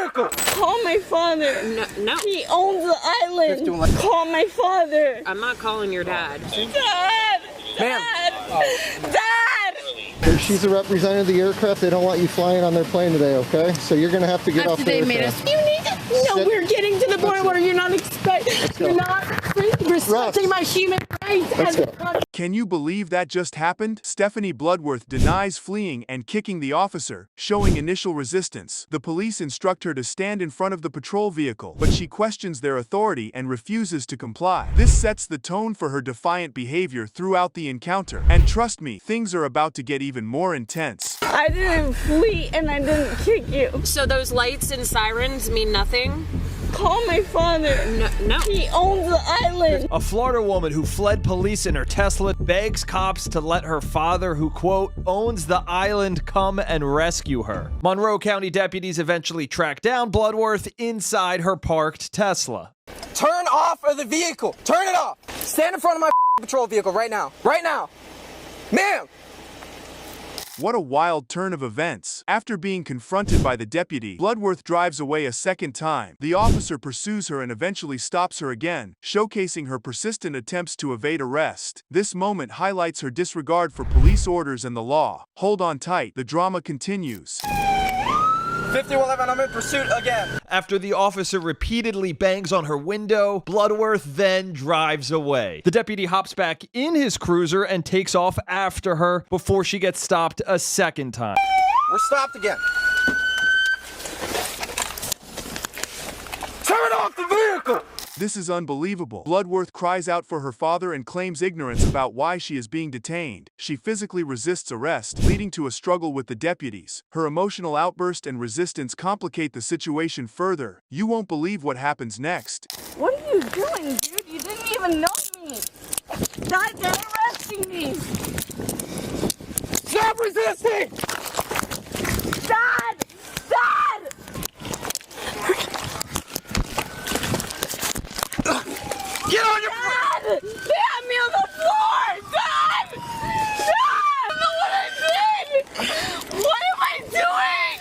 vehicle! Call my father. No. He owns the island. Call my father. I'm not calling your dad. Dad! Ma'am. Dad! Dad! She's a representative of the aircraft. They don't want you flying on their plane today, okay? So you're going to have to get off the aircraft. You need to. No, we're getting to the point where you're not respecting my human rights. Can you believe that just happened? Stephanie Bloodworth denies fleeing and kicking the officer, showing initial resistance. The police instruct her to stand in front of the patrol vehicle, but she questions their authority and refuses to comply. This sets the tone for her defiant behavior throughout the encounter. And trust me, things are about to get even more intense. I didn't flee and I didn't kick you. So those lights and sirens mean nothing? Call my father. No. He owns the island. A Florida woman who fled police in her Tesla begs cops to let her father, who, quote, owns the island, come and rescue her. Monroe County deputies eventually track down Bloodworth inside her parked Tesla. Turn off of the vehicle! Turn it off! Stand in front of my patrol vehicle right now. Right now! Ma'am! What a wild turn of events. After being confronted by the deputy, Bloodworth drives away a second time. The officer pursues her and eventually stops her again, showcasing her persistent attempts to evade arrest. This moment highlights her disregard for police orders and the law. Hold on tight, the drama continues. 5111, I'm in pursuit again. After the officer repeatedly bangs on her window, Bloodworth then drives away. The deputy hops back in his cruiser and takes off after her before she gets stopped a second time. We're stopped again. Turn off the vehicle! This is unbelievable. Bloodworth cries out for her father and claims ignorance about why she is being detained. She physically resists arrest, leading to a struggle with the deputies. Her emotional outburst and resistance complicate the situation further. You won't believe what happens next. What are you doing, dude? You didn't even know me. Dad, they're arresting me. Stop resisting! Dad! Dad! Get on your Dad! They have me on the floor! Dad! Dad! I don't know what I did! What am I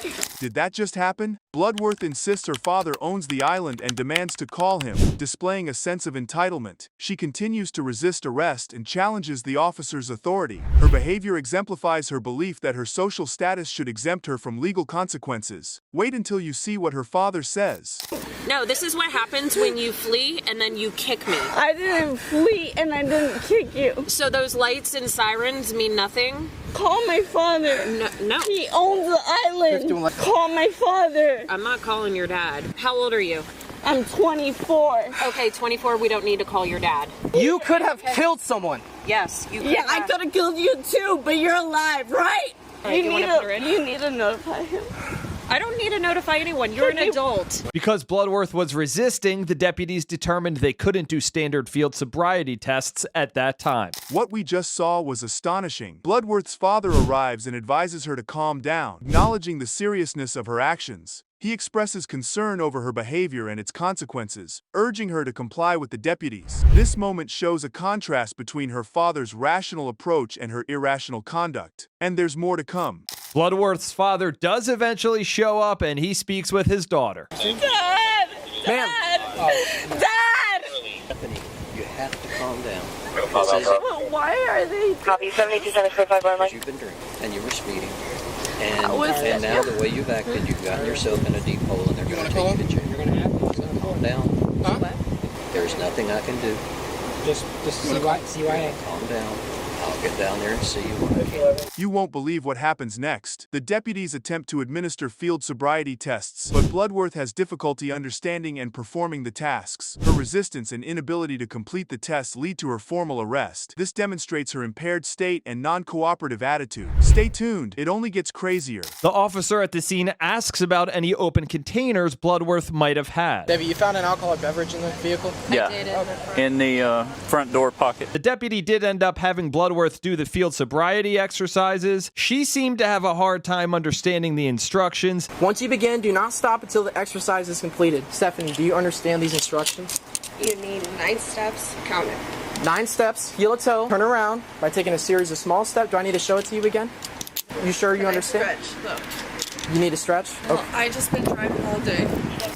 doing? Did that just happen? Bloodworth insists her father owns the island and demands to call him, displaying a sense of entitlement. She continues to resist arrest and challenges the officer's authority. Her behavior exemplifies her belief that her social status should exempt her from legal consequences. Wait until you see what her father says. No, this is what happens when you flee and then you kick me. I didn't flee and I didn't kick you. So those lights and sirens mean nothing? Call my father. No. He owns the island. Call my father. I'm not calling your dad. How old are you? I'm 24. Okay, 24, we don't need to call your dad. You could have killed someone. Yes, you could Yeah, I could have killed you too, but you're alive, right? Alright, you wanna put her in? You need to notify him. I don't need to notify anyone. You're an adult. Because Bloodworth was resisting, the deputies determined they couldn't do standard field sobriety tests at that time. What we just saw was astonishing. Bloodworth's father arrives and advises her to calm down, acknowledging the seriousness of her actions. He expresses concern over her behavior and its consequences, urging her to comply with the deputies. This moment shows a contrast between her father's rational approach and her irrational conduct. And there's more to come. Bloodworth's father does eventually show up and he speaks with his daughter. Dad! Ma'am. Dad! Stephanie, you have to calm down. But why are they... Copy 7275 You've been drinking and you were speeding. How was And now the way you've acted, you've gotten yourself in a deep hole and they're going to take you to jail. You're going to have to calm down. Huh? There's nothing I can do. Just CYA. Calm down. I'll get down there and see you when I can. You won't believe what happens next. The deputies attempt to administer field sobriety tests, but Bloodworth has difficulty understanding and performing the tasks. Her resistance and inability to complete the tests lead to her formal arrest. This demonstrates her impaired state and non-cooperative attitude. Stay tuned, it only gets crazier. The officer at the scene asks about any open containers Bloodworth might have had. Debbie, you found an alcoholic beverage in the vehicle? Yeah, in the front door pocket. The deputy did end up having Bloodworth do the field sobriety exercises. She seemed to have a hard time understanding the instructions. Once you begin, do not stop until the exercise is completed. Stephanie, do you understand these instructions? You need 9 steps. Count it. 9 steps, heel to toe, turn around by taking a series of small steps. Do I need to show it to you again? You sure you understand? Stretch, though. You need to stretch? Well, I just been driving all day.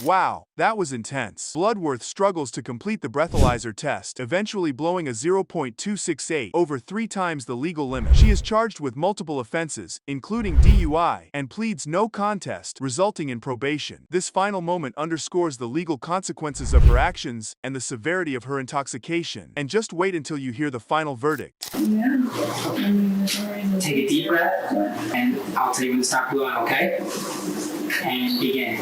Wow, that was intense. Bloodworth struggles to complete the breathalyzer test, eventually blowing a 0.268, over 3 times the legal limit. She is charged with multiple offenses, including DUI, and pleads no contest, resulting in probation. This final moment underscores the legal consequences of her actions and the severity of her intoxication. And just wait until you hear the final verdict. Take a deep breath, and I'll tell you when to stop blowing, okay? And begin.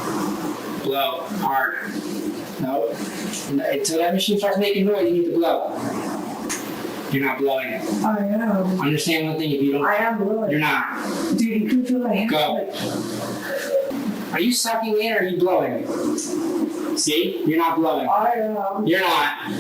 Blow hard. No. Until that machine starts making noise, you need to blow. You're not blowing. I am. Understand one thing, if you don't... I am blowing. You're not. Dude, you can feel my hands. Go. Are you sucking in or are you blowing? See? You're not blowing. I am. You're not.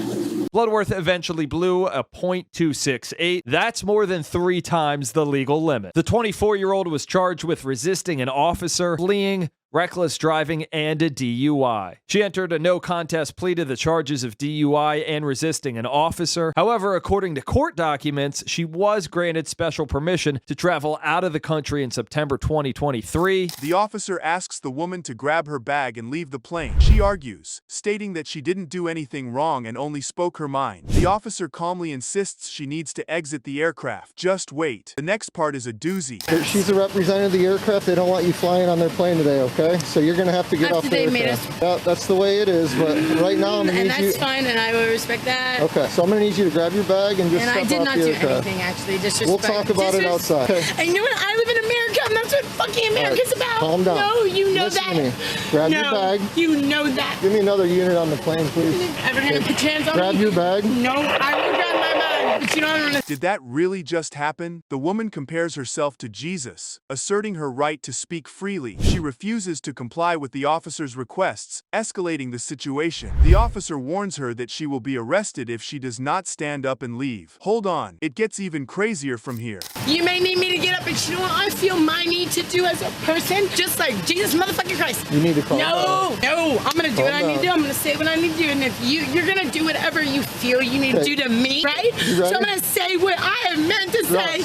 Bloodworth eventually blew a .268. That's more than 3 times the legal limit. The 24-year-old was charged with resisting an officer, fleeing, reckless driving, and a DUI. She entered a no contest plea to the charges of DUI and resisting an officer. However, according to court documents, she was granted special permission to travel out of the country in September 2023. The officer asks the woman to grab her bag and leave the plane. She argues, stating that she didn't do anything wrong and only spoke her mind. The officer calmly insists she needs to exit the aircraft. Just wait. The next part is a doozy. She's a representative of the aircraft. They don't want you flying on their plane today, okay? So you're going to have to get off the aircraft. Yeah, that's the way it is, but right now I'm going to need you... And that's fine, and I will respect that. Okay, so I'm going to need you to grab your bag and just and step off the aircraft. And I did not do anything, actually. Disrespect. We'll talk about it outside. Okay. And you know what? I live in America, and that's what fucking America's about. Calm down. No, you know Listen that. to me. Grab your bag. You know that. Give me another unit on the plane, please. You ever gonna put your hands on Grab me? your bag. No, I will grab my bag. But you know what I'm gonna... Did that really just happen? The woman compares herself to Jesus, asserting her right to speak freely. She refuses to comply with the officer's requests, escalating the situation. The officer warns her that she will be arrested if she does not stand up and leave. Hold on, it gets even crazier from here. You may need me to get up, but you know what I feel my need to do as a person? Just like Jesus motherfucking Christ. You need to calm down. No, I'm gonna do what I need to do. I'm gonna say what I need to do, and if you're gonna do whatever you feel you need to do to me, right? So I'm gonna say what I have meant to say.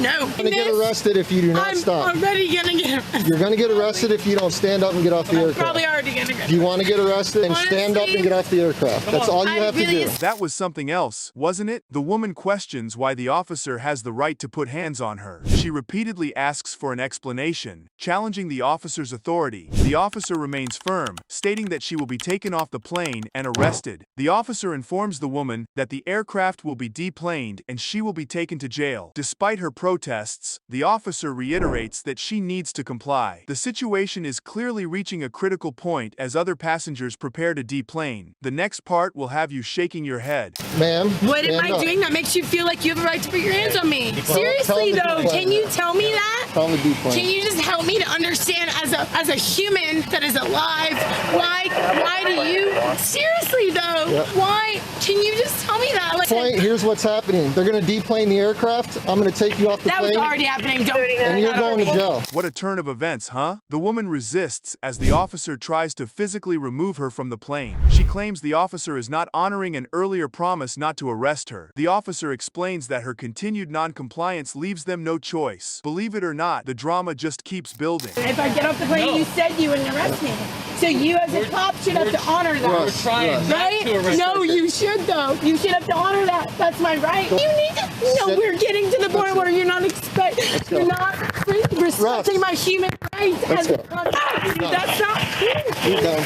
No. You're gonna get arrested if you do not stop. I'm already gonna get arrested. You're gonna get arrested if you don't stand up and get off the aircraft. Probably already gonna get Do you want to get arrested and stand up and get off the aircraft? That's all you have to do. That was something else, wasn't it? The woman questions why the officer has the right to put hands on her. She repeatedly asks for an explanation, challenging the officer's authority. The officer remains firm, stating that she will be taken off the plane and arrested. The officer informs the woman that the aircraft will be deplaned and she will be taken to jail. Despite her protests, the officer reiterates that she needs to comply. The situation is clearly reaching a critical point as other passengers prepare to deplane. The next part will have you shaking your head. Ma'am, what am I doing that makes you feel like you have a right to put your hands on me? Seriously though, can you tell me that? Can you just help me to understand as a human that is alive, why do you, seriously though, why, can you just tell me that? Like, here's what's happening. They're going to deplane the aircraft. I'm going to take you off the plane. That was already happening. And you're going to jail. What a turn of events, huh? The woman resists as the officer tries to physically remove her from the plane. She claims the officer is not honoring an earlier promise not to arrest her. The officer explains that her continued non-compliance leaves them no choice. Believe it or not, the drama just keeps building. If I get off the plane, you said you wouldn't arrest me. So you as a cop should have to honor that. We're trying right? to arrest No, you should though. You should have to honor that. That's my right. You need to. No, we're getting to the point where you're not respecting my human rights as a cop. That's not cool.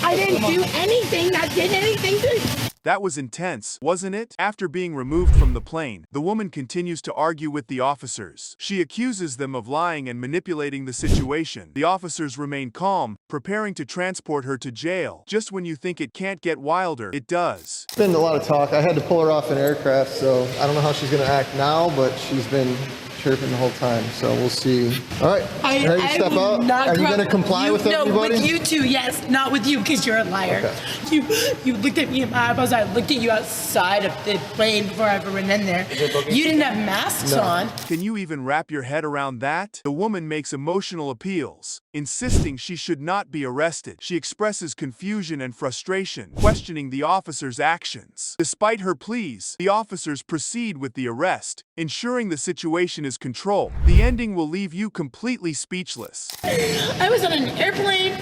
I didn't do anything that did anything to. That was intense, wasn't it? After being removed from the plane, the woman continues to argue with the officers. She accuses them of lying and manipulating the situation. The officers remain calm, preparing to transport her to jail. Just when you think it can't get wilder, it does. It's been a lot of talk. I had to pull her off an aircraft, so I don't know how she's going to act now, but she's been chirping the whole time, so we'll see. All right, ready to step out? Are you going to comply with everybody? No, with you two, yes. Not with you, because you're a liar. Okay. You looked at me in my eyeballs. I looked at you outside of the plane before I ever went in there. You didn't have masks on. Can you even wrap your head around that? The woman makes emotional appeals, insisting she should not be arrested. She expresses confusion and frustration, questioning the officer's actions. Despite her pleas, the officers proceed with the arrest, ensuring the situation is controlled. The ending will leave you completely speechless. I was on an airplane.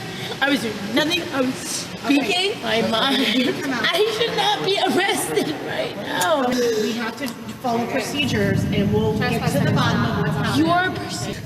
I was doing nothing. I was speaking my mind. I should not be arrested right now. We have to follow procedures, and we'll get to the bottom of what's happening. Your procedure.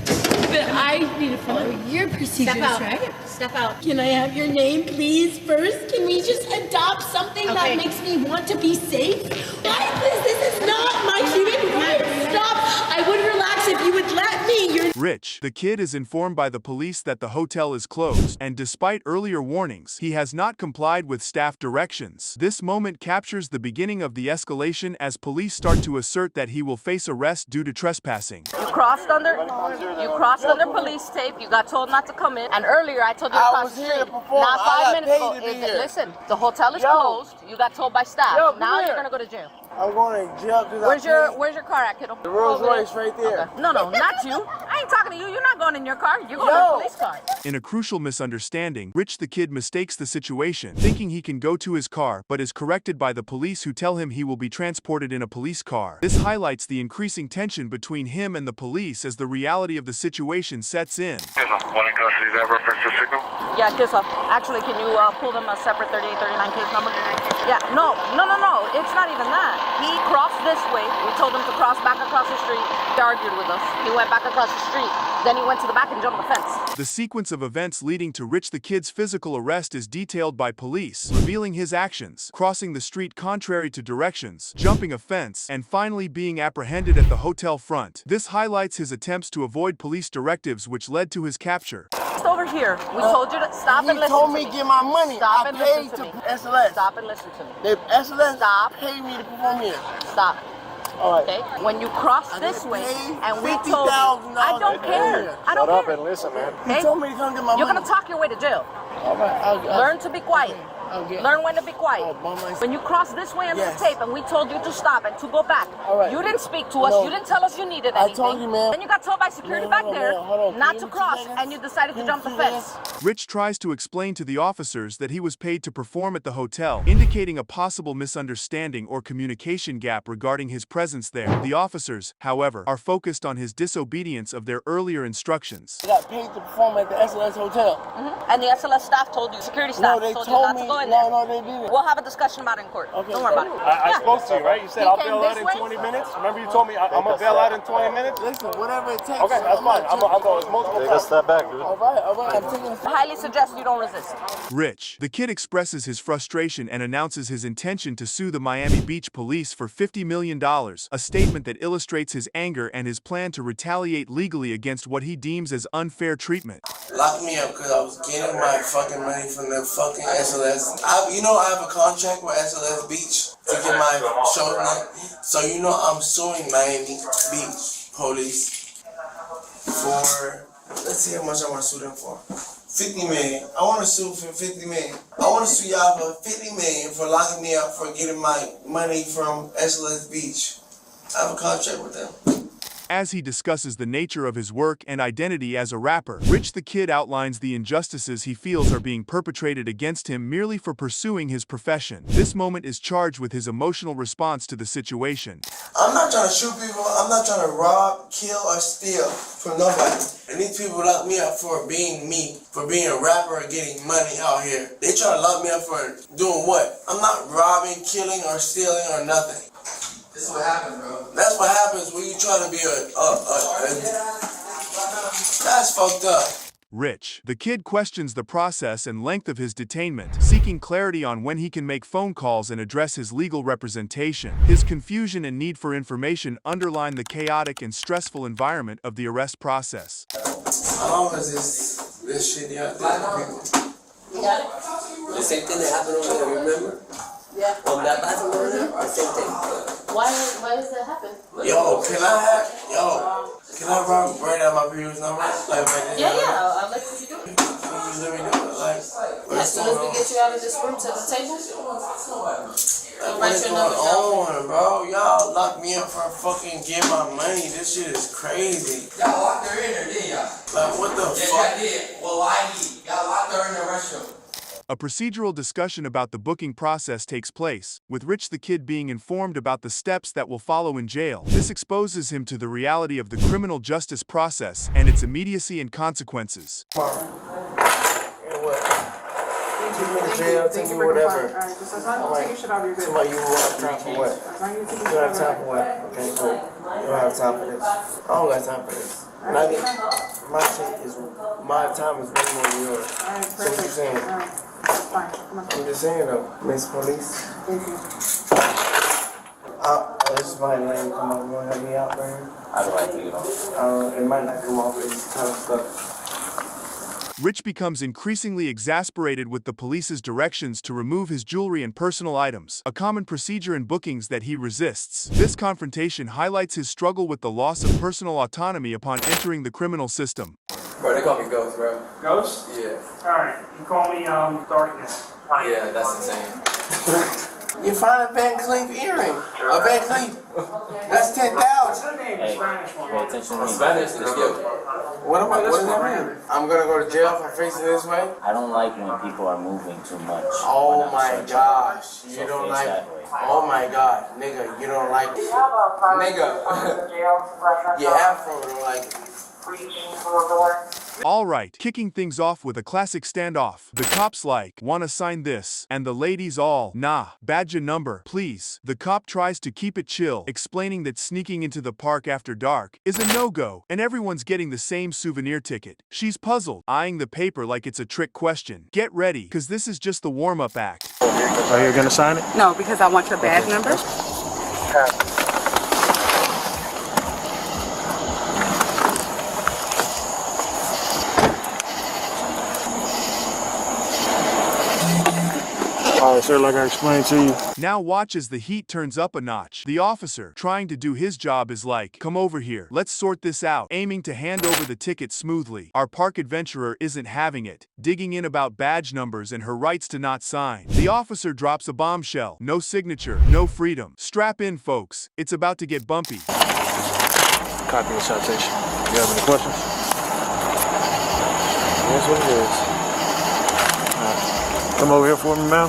But I need to follow your procedures, right? Step out. Can I have your name, please, first? Can we just adopt something that makes me want to be safe? This is not my human right. Stop. I would relax if you would let me. Rich, the kid, is informed by the police that the hotel is closed, and despite earlier warnings, he has not complied with staff directions. This moment captures the beginning of the escalation as police start to assert that he will face arrest due to trespassing. You crossed under police tape. You got told not to come in. And earlier I told you to cross the street. Not 5 minutes ago. Listen, the hotel is closed. You got told by staff. Now you're gonna go to jail. I'm going to jail because Where's your car at, kiddo? The Rolls Royce right there. Okay. No, not you. I ain't talking to you. You're not going in your car. You're going in a police car. In a crucial misunderstanding, Rich the kid mistakes the situation, thinking he can go to his car, but is corrected by the police who tell him he will be transported in a police car. This highlights the increasing tension between him and the police as the reality of the situation sets in. Yeah, Kissa. Actually, can you pull them a separate 3839 case number? Yeah, no. It's not even that. He crossed this way. We told him to cross back across the street. He argued with us. He went back across the street. Then he went to the back and jumped the fence. The sequence of events leading to Rich the kid's physical arrest is detailed by police, revealing his actions, crossing the street contrary to directions, jumping a fence, and finally being apprehended at the hotel front. This highlights his attempts to avoid police directives, which led to his capture. Just over here. We told you to stop and listen to me. You told me to get my money. Stop I and paid listen to me. SLS. Stop and listen to me. SLS Stop. paid me to perform here. Stop. All right. Okay? When you cross this way, and we told you, I don't care. Shut up and listen, man. Okay? You told me to come get my money. You're gonna talk your way to jail. All right. Learn to be quiet. Learn when to be quiet. When you cross this way under the tape and we told you to stop and to go back, you didn't speak to us, you didn't tell us you needed anything. I told you, man. Then you got told by security back there not to cross, and you decided to jump the fence. Rich tries to explain to the officers that he was paid to perform at the hotel, indicating a possible misunderstanding or communication gap regarding his presence there. The officers, however, are focused on his disobedience of their earlier instructions. I got paid to perform at the SLS hotel. And the SLS staff told you, security staff told you not to go in there. No, they didn't. We'll have a discussion about it in court. Okay. Don't worry about it. I spoke to you, right? You said I'll bail out in 20 minutes. Remember you told me I'm going to bail out in 20 minutes? Listen, whatever it takes. Okay, that's fine. I'm going to multiple times. Take a step back, dude. All right. I'm taking a step. I highly suggest you don't resist. Rich, the kid, expresses his frustration and announces his intention to sue the Miami Beach police for $50 million, a statement that illustrates his anger and his plan to retaliate legally against what he deems as unfair treatment. Lock me up because I was getting my fucking money from the fucking SLS. I have a contract with SLS Beach to get my show done. So I'm suing Miami Beach police for, let's see how much I want to sue them for. 50 million. I want to sue for 50 million. I want to sue y'all for 50 million for locking me up for getting my money from SLS Beach. I have a contract with them. As he discusses the nature of his work and identity as a rapper, Rich the kid outlines the injustices he feels are being perpetrated against him merely for pursuing his profession. This moment is charged with his emotional response to the situation. I'm not trying to shoot people. I'm not trying to rob, kill, or steal from nobody. And these people lock me up for being me, for being a rapper and getting money out here. They try to lock me up for doing what? I'm not robbing, killing, or stealing, or nothing. This is what happens, bro. That's what happens when you try to be that's fucked up. Rich, the kid, questions the process and length of his detainment, seeking clarity on when he can make phone calls and address his legal representation. His confusion and need for information underline the chaotic and stressful environment of the arrest process. How long is this shit you have to people? Yeah. The same thing that happened over there, remember? Yeah. On that bathroom over there, the same thing. Why does that happen? Yo, Can I write out my previous number? Like, Yeah, I'll let you do it. Can you let me do it? Like, As soon as we get you out of this room to the table, what's going on, bro? Y'all locked me up for fucking get my money. This shit is crazy. Y'all locked her in there, didn't y'all? Like, what the fuck? Yeah, I did. Well, I did. Y'all locked her in the restroom. A procedural discussion about the booking process takes place, with Rich the Kid being informed about the steps that will follow in jail. This exposes him to the reality of the criminal justice process and its immediacy and consequences. Take me to jail, take me whatever. Take your shit out of your bed. Somebody, you don't have time for what? You don't have time for what? Okay, cool. You don't have time for this. I don't got time for this. My time is way more than yours. So what you saying? I'm just saying though, Miss Police. Thank you. This is my name. Come on, you wanna help me out, man? I'd like to get off. It might not come off. It's kind of stuff. Rich becomes increasingly exasperated with the police's directions to remove his jewelry and personal items, a common procedure in bookings that he resists. This confrontation highlights his struggle with the loss of personal autonomy upon entering the criminal system. Bro, they call me Ghost, bro. Ghost? Yeah. Alright, you call me Darkness. Yeah, that's insane. You find a Van Cleef earring. A Van Cleef. That's 10,000. Hey, pay attention to me. Spanish, let's go. What does that mean? I'm gonna go to jail for facing this way? I don't like when people are moving too much. Oh my gosh. You don't like it. Oh my god. Nigga, you don't like it. Nigga. Your afro don't like it. Alright, kicking things off with a classic standoff. The cops like, wanna sign this, and the ladies all, nah, badge a number, please. The cop tries to keep it chill, explaining that sneaking into the park after dark is a no-go, and everyone's getting the same souvenir ticket. She's puzzled, eyeing the paper like it's a trick question. Get ready, cause this is just the warm-up act. Are you gonna sign it? No, because I want your badge number. Alright, sir, like I explained to you. Now watch as the heat turns up a notch. The officer, trying to do his job, is like, come over here, let's sort this out, aiming to hand over the ticket smoothly. Our park adventurer isn't having it, digging in about badge numbers and her rights to not sign. The officer drops a bombshell. No signature, no freedom. Strap in, folks. It's about to get bumpy. Copy the citation. You have any questions? That's what it is. Come over here for me, ma'am.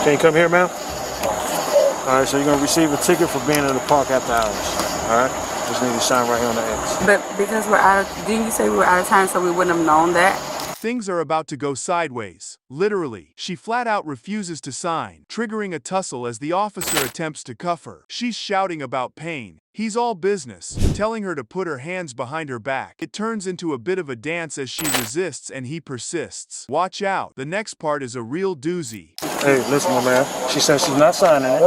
Can you come here, ma'am? All right, so you're gonna receive a ticket for being in the park after hours. All right, just need to sign right here on the X. But because we're out of, didn't you say we were out of time so we wouldn't have known that? Things are about to go sideways. Literally, she flat out refuses to sign, triggering a tussle as the officer attempts to cuff her. She's shouting about pain. He's all business, telling her to put her hands behind her back. It turns into a bit of a dance as she resists and he persists. Watch out, the next part is a real doozy. Hey, listen, my man. She says she's not signing it.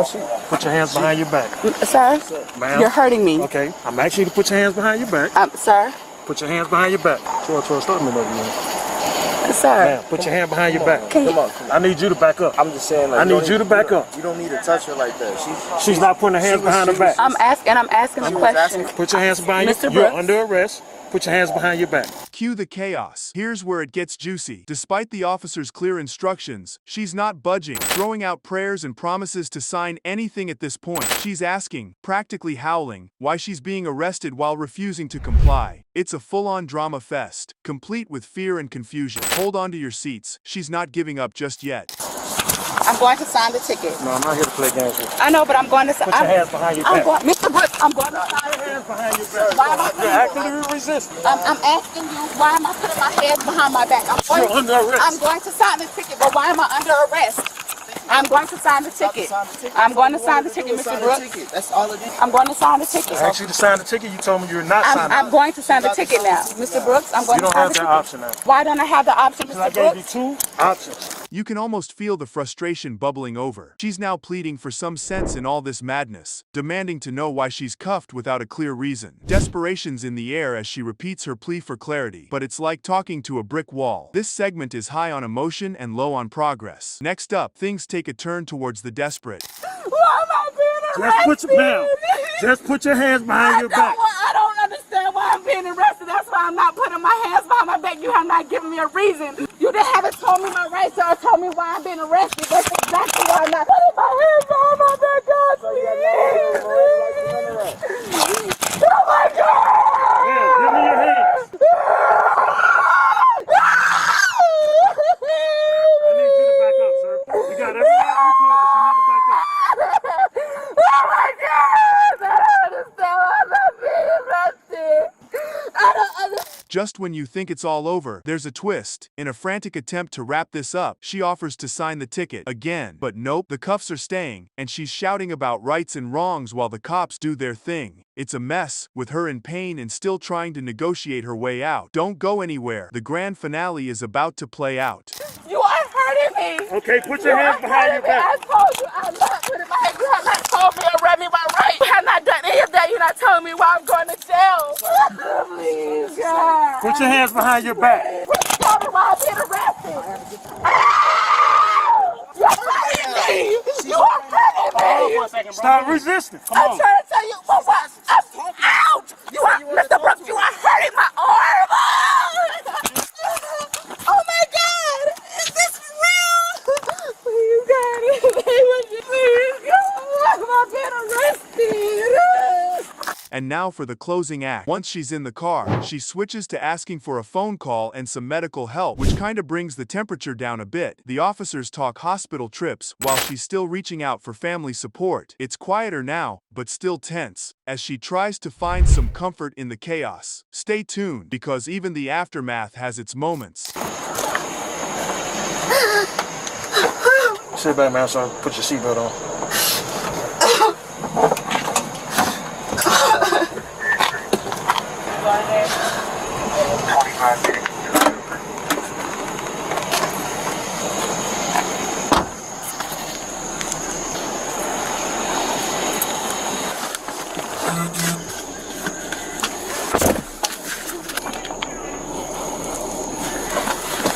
Put your hands behind your back. Sir, ma'am. you're hurting me. Okay, I'm asking you to put your hands behind your back. Sir. Put your hands behind your back. 12, start me over here. Sir. Ma'am, put your hand behind your back. Come on. I need you to back up. I'm just saying, like, I need you to back up. You don't need to touch her like that. She's not putting her hands behind her back. I'm asking a question. Put your hands behind you. You're under arrest. Put your hands behind your back. Cue the chaos. Here's where it gets juicy. Despite the officer's clear instructions, she's not budging, throwing out prayers and promises to sign anything at this point. She's asking, practically howling, why she's being arrested while refusing to comply. It's a full-on drama fest, complete with fear and confusion. Hold on to your seats. She's not giving up just yet. I'm going to sign the ticket. No, I'm not here to play games with you. I know, but I'm going to sign. Put your hands behind your back. Mr. Brooks, I'm going to sign your hands behind your back. You're actively resisting. I'm asking you, why am I putting my hands behind my back? You're under arrest. I'm going to sign the ticket, but why am I under arrest? I'm going to sign the ticket. I'm going to sign the ticket, Mr. Brooks. That's all it is. I'm going to sign the ticket. I asked you to sign the ticket. You told me you're not signing it. I'm going to sign the ticket now. Mr. Brooks, I'm going to sign the ticket. You don't have that option now. Why don't I have the option, Mr. Brooks? I gave you two options. You can almost feel the frustration bubbling over. She's now pleading for some sense in all this madness, demanding to know why she's cuffed without a clear reason. Desperation's in the air as she repeats her plea for clarity, but it's like talking to a brick wall. This segment is high on emotion and low on progress. Next up, things take a turn towards the desperate. Why am I being arrested? Just put your, Just put your hands behind your back. I don't understand why I'm being arrested. That's why I'm not putting my hands behind my back. You have not given me a reason. You haven't told me my rights or told me why I'm being arrested. That's exactly why I'm not putting my hands behind my back, God, please. Oh my God! Yeah, give me your hands. I need you to back up, sir. You got everything in your car, but you need to back up. Oh my God! I don't understand why I'm not being arrested. I don't understand. Just when you think it's all over, there's a twist. In a frantic attempt to wrap this up, she offers to sign the ticket again. But nope, the cuffs are staying, and she's shouting about rights and wrongs while the cops do their thing. It's a mess, with her in pain and still trying to negotiate her way out. Don't go anywhere. The grand finale is about to play out. You are hurting me. Okay, put your hands behind your back. I told you I'm not putting my hands. You have not told me or read me my rights. You have not done any of that. You're not telling me why I'm going to jail. Please, God. Put your hands behind your back. Tell me why I'm being arrested. You're hurting me. You are hurting me. Stop resisting. Come I'm on. trying to tell you what. Ouch! You are, Mr. Brooks, you are hurting my arm. Oh my God! Is this real? Please, God, please, God, I'm not being arrested. And now for the closing act. Once she's in the car, she switches to asking for a phone call and some medical help, which kinda brings the temperature down a bit. The officers talk hospital trips while she's still reaching out for family support. It's quieter now, but still tense, as she tries to find some comfort in the chaos. Stay tuned, because even the aftermath has its moments. Sit back, man, so put your seatbelt on.